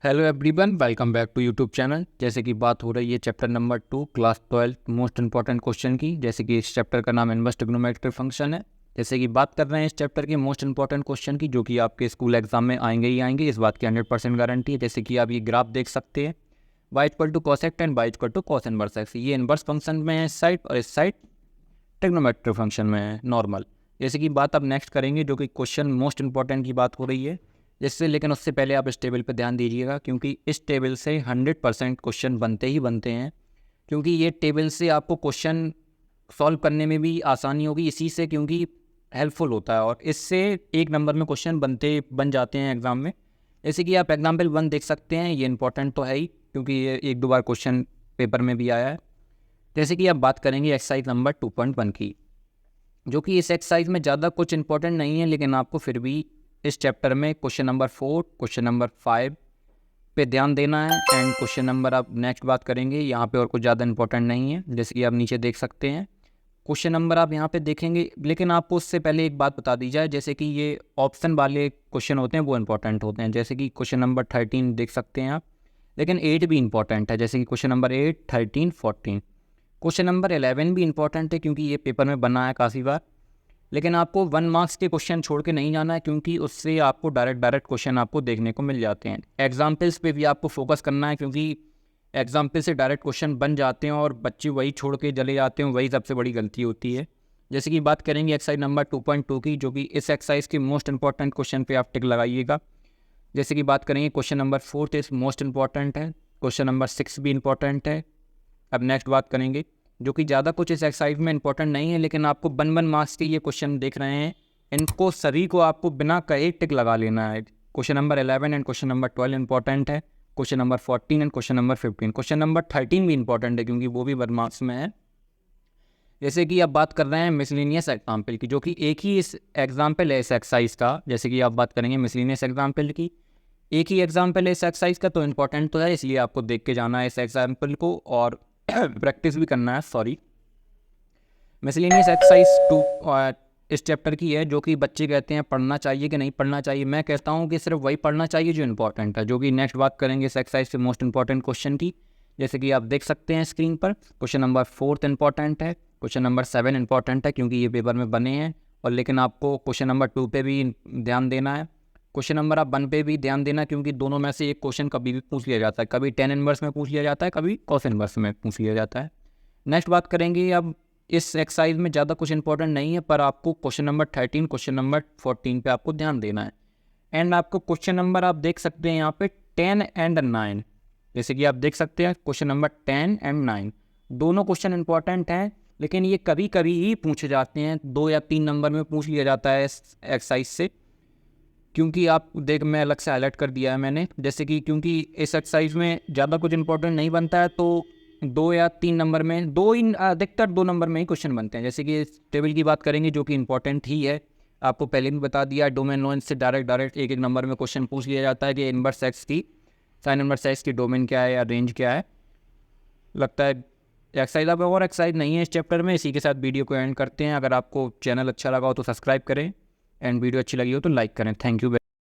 Hello everyone, welcome back to YouTube channel. जैसे कि बात हो रही है chapter number 2 class 12 most important question की। जैसे कि इस चैप्टर का नाम इनवर्स ट्रिग्नोमेट्रिक फंक्शन है। जैसे कि बात कर रहे हैं इस चैप्टर के मोस्ट इंपॉर्टेंट क्वेश्चन की, जो कि आपके स्कूल एग्जाम में आएंगे ही आएंगे, इस बात की 100% गारंटी है। जैसे कि आप ये ग्राफ देख सकते हैं, y equal to cos x and y equal to cos inverse x। ये इनवर्स फंक्शन में है इस साइड, और इस साइड ट्रिग्नोमेट्रिक फंक्शन में है नॉर्मल। जैसे कि बात अब नेक्स्ट करेंगे, जो कि क्वेश्चन मोस्ट इंपॉर्टेंट की बात हो रही है जिससे, लेकिन उससे पहले आप इस टेबल पर ध्यान दीजिएगा, क्योंकि इस टेबल से 100% क्वेश्चन बनते ही बनते हैं। क्योंकि ये टेबल से आपको क्वेश्चन सॉल्व करने में भी आसानी होगी इसी से, क्योंकि हेल्पफुल होता है और इससे एक नंबर में क्वेश्चन बन जाते हैं एग्ज़ाम में। जैसे कि आप एग्जाम्पल 1 देख सकते हैं, ये इंपॉर्टेंट तो है ही क्योंकि ये एक दो बार क्वेश्चन पेपर में भी आया है। जैसे कि आप बात करेंगे एक्सरसाइज नंबर 2.1 की, जो कि इस एक्सरसाइज में ज़्यादा कुछ इंपॉर्टेंट नहीं है, लेकिन आपको फिर भी इस चैप्टर में क्वेश्चन नंबर 4, क्वेश्चन नंबर 5 पे ध्यान देना है। एंड क्वेश्चन नंबर आप नेक्स्ट बात करेंगे, यहाँ पे और कुछ ज़्यादा इंपॉर्टेंट नहीं है। जैसे कि आप नीचे देख सकते हैं क्वेश्चन नंबर आप यहाँ पे देखेंगे, लेकिन आपको उससे पहले एक बात बता दी जाए, जैसे कि ये ऑप्शन वाले क्वेश्चन होते हैं वो इंपॉर्टेंट होते हैं। जैसे कि क्वेश्चन नंबर 13 देख सकते हैं आप, लेकिन 8 भी इंपॉर्टेंट है। जैसे कि क्वेश्चन नंबर 8, 13, 14। क्वेश्चन नंबर 11 भी इंपॉर्टेंट है क्योंकि ये पेपर में बना है काफ़ी बार, लेकिन आपको 1 मार्क्स के क्वेश्चन छोड़ के नहीं जाना है, क्योंकि उससे आपको डायरेक्ट क्वेश्चन आपको देखने को मिल जाते हैं। एग्जाम्पल्स पे भी आपको फोकस करना है, क्योंकि एग्जाम्पल से डायरेक्ट क्वेश्चन बन जाते हैं और बच्चे वही छोड़ के चले जाते हैं, वही सबसे बड़ी गलती होती है। जैसे कि बात करेंगे एक्सरसाइज नंबर 2.2 की, जो कि इस एक्सरसाइज के मोस्ट इंपॉर्टेंट क्वेश्चन पे आप टिक लगाइएगा। जैसे कि बात करेंगे क्वेश्चन नंबर 4 इस मोस्ट इंपॉर्टेंट है, क्वेश्चन नंबर 6 भी इंपॉर्टेंट है। अब नेक्स्ट बात करेंगे, जो कि ज़्यादा कुछ इस एक्सरसाइज में इंपॉर्टेंट नहीं है, लेकिन आपको 1 मार्क्स के ये क्वेश्चन देख रहे हैं, इनको सभी को आपको बिना कहे टिक लगा लेना है। Question number 11 and question number 12 important है। Question number 14 and question number 15। Question number 13 भी इंपॉर्टेंट है क्योंकि वो भी 1 मार्क्स में है। जैसे कि आप बात कर रहे हैं मिसलिनियस एग्जाम्पल की, जो कि एक ही इस एग्जाम्पल है इस एक्सरसाइज का। जैसे कि आप बात करेंगे मिसलिनियस एग्जाम्पल की, एक ही एग्जाम्पल है इस एक्सरसाइज का, तो इंपॉर्टेंट तो है, इसलिए आपको देख के जाना है इस एग्जाम्पल को और प्रैक्टिस भी करना है। सॉरी, मिसलिनियस एक्सरसाइज 2 इस चैप्टर की है, जो कि बच्चे कहते हैं पढ़ना चाहिए कि नहीं पढ़ना चाहिए। मैं कहता हूँ कि सिर्फ वही पढ़ना चाहिए जो इंपॉर्टेंट है, जो कि नेक्स्ट बात करेंगे इस एक्सरसाइज के मोस्ट इंपॉर्टेंट क्वेश्चन की। जैसे कि आप देख सकते हैं स्क्रीन पर, क्वेश्चन नंबर 4 इंपॉर्टेंट है, क्वेश्चन नंबर 7 इंपॉर्टेंट है क्योंकि ये पेपर में बने हैं, और लेकिन आपको क्वेश्चन नंबर 2 पे भी ध्यान देना है। क्वेश्चन नंबर आप 1 पे भी ध्यान देना, क्योंकि दोनों में से एक क्वेश्चन कभी भी पूछ लिया जाता है, कभी tan इनवर्स में पूछ लिया जाता है, कभी cos इनवर्स में पूछ लिया जाता है। नेक्स्ट बात करेंगे, अब इस एक्सरसाइज में ज़्यादा कुछ इंपॉर्टेंट नहीं है, पर आपको क्वेश्चन नंबर 13, क्वेश्चन नंबर 14 पे आपको ध्यान देना है। एंड आपको क्वेश्चन नंबर आप देख सकते हैं यहाँ पे 10 एंड 9। जैसे कि आप देख सकते हैं क्वेश्चन नंबर 10 एंड 9 दोनों क्वेश्चन इंपॉर्टेंट हैं, लेकिन ये कभी कभी ही पूछे जाते हैं, 2 या 3 नंबर में पूछ लिया जाता है इस एक्सरसाइज से। क्योंकि आप देख, मैं अलग से हाईलाइट कर दिया है मैंने, जैसे कि क्योंकि इस एक्सरसाइज में ज़्यादा कुछ इंपॉर्टेंट नहीं बनता है, तो 2 या 3 नंबर में, अधिकतर 2 नंबर में ही क्वेश्चन बनते हैं। जैसे कि इस टेबल की बात करेंगे, जो कि इंपॉर्टेंट ही है, आपको पहले भी बता दिया, डोमेन नॉन से डायरेक्ट एक नंबर में क्वेश्चन पूछ लिया जाता है कि इनवर्स एक्स की साइन इनवर्स एक्स की डोमेन क्या है या रेंज क्या है। लगता है एक्सरसाइज अब और एक्सरसाइज नहीं है इस चैप्टर में। इसी के साथ वीडियो को एंड करते हैं। अगर आपको चैनल अच्छा लगा हो तो सब्सक्राइब करें, एंड वीडियो अच्छी लगी हो तो लाइक करें। Thank you.